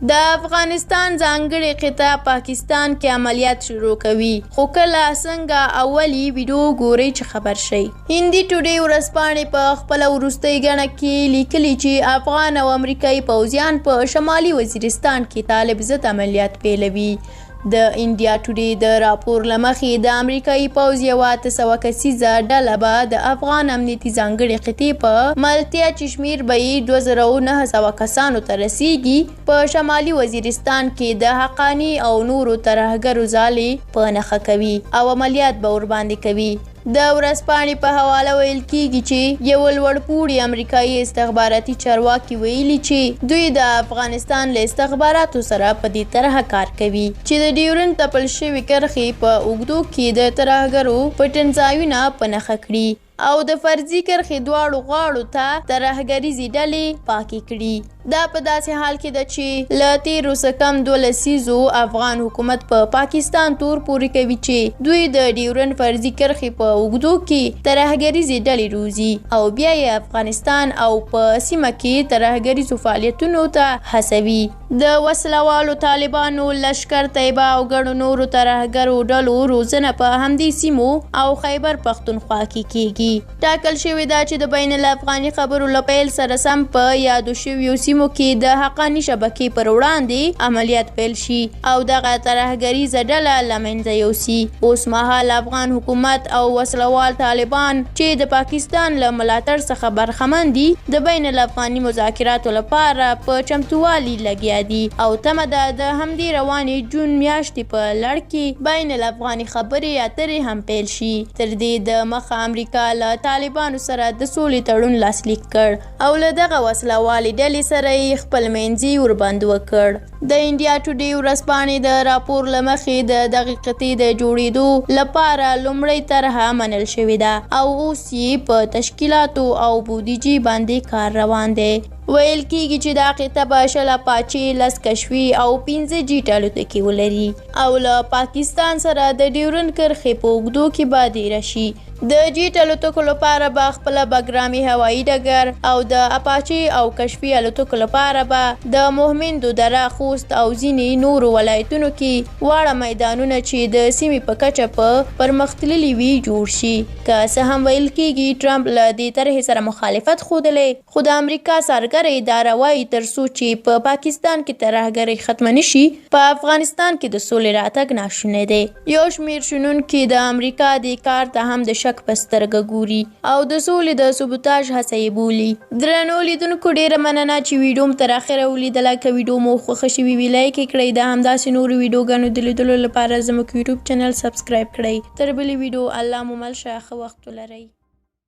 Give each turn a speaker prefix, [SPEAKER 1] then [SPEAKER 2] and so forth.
[SPEAKER 1] د افغانستان ځانګړې قطعه پاکستان کې عملیات شروع کوي، خو کله څنګه اولي ویډیو ګورئ چې خبر شئ. هندي ټوډې ورځپاڼې په خپله وروستۍ ګڼه کې لیکلي چې افغان او امریکایي پوځیان په شمالي وزیرستان کې طالب ضد عملیات پیلوي. د انډیا ټوډې د راپور له مخې د امریکایي پوځ یوه 800 کسیزه ډله به د افغان امنیتي ځانګړې قطعې په ملتیا چې شمېر به یې 2900 کسانو ته رسیږي په شمالي وزیرستان کې د حقاني او نورو ترهګرو ځالې په نښه کوي او عملیات به ورباندې کوي. د ورځپاڼې په حواله ویل کیږي چې یو لوړپوړي امریکایي استخباراتي چارواکي ویلي چې دوی د افغانستان له استخباراتو سره په دې طرحه کار کوي چې د ډیورنډ تپل شوي کرښې په اوږدو کې د ترهګرو پټنځایونه په نښه کړي او د فرضي کرښې دواړو غاړو ته ترهګریزې ډلې پاکې کړي. دا په داسې حال کې ده چې له تېرو څه کم 2 لسیزو افغان حکومت په پاکستان تور پورې کوي چې دوی د ډیورنډ فرضي کرښې په اوږدو کې ترهګریزې ډلې روزي او بیا یې افغانستان او په سیمه کې ترهګریزو فعالیتونو ته هڅوي. د وسلوالو طالبانو لشکر طیبه او ګڼو نورو ترهګرو ډلو روزنه په همدې سیمو او خیبر پښتونخوا کې کیږي. ټاکل شوې ده چې د بین الافغاني خبرو له پیل سره سم په یادو شویو سیمو کې د حقاني شبکې پر وړاندې عملیات پیل شي او دغه ترهګریزه ډله له منځه یوسي. اوس مهال افغان حکومت او وسلوال طالبان چې د پاکستان له ملاتړ څخه برخمن دي د بین الافغاني مذاکراتو لپاره په چمتووالي لګیا دي او تمه ده د همدې روانې جون میاشتې په لړ کې بین الافغاني خبرې اترې هم پیل شي. تر دې د مخه امریکا له طالبانو سره د سولې تړون لاسلیک کړ او له دغه وسلوالې ډلې سره یې خپل منځي ورباند وکړ. د انډیا ټوډې ورځپاڼې د راپور له مخې د دغې قطعې د جوړېدو لپاره لومړۍ طرحه منل شوې ده او اوس یې په تشکیلاتو او بودیجې باندې کار روان دی. ویل کیږي چې دا قطعه به 10 اپاچې 10 کشفي او 15 جیټ الوتکې ولري او له پاکستان سره د ډیورنډ کرښې په اوږدو کې به تېره شي. د جیټ الوتکو لپاره به خپله بګرامي هوایي ډګر او د اپاچې او کشفي الوتکو لپاره به د مهمندو دره، خوست او ځینې نورو ولایتونو کې واړه میدانونه چې د سیمې په کچه په پرمختللي وي جوړ شي. که څه هم ویل کیږي ټرمپ له دې طرحې سره مخالفت ښودلی، خو د امریکا څارګره اداره وایي تر څو چې په پاکستان کې ترهګرۍ ختمه نه شي په افغانستان کې د سولې راتګ ناشونی دی. یو شمېر شنونکي د امریکا دې کار ته هم د شک په سترګه ګوري او د سولې د سبوتاژ هڅه یې بولي. درنو لیدونکو ډېره مننه چې ویډیو مو تر اخره ولیدله. که ویډیو مو خوښه شوې وي لایک یې کړئ. د همداسې نورو ویډیوګانو د لیدلو لپاره زموږ یوټیوب چینل سبسکرایب کړئ. تر بلې ویډیو الله مو مل شه. ښه وخت ولرئ.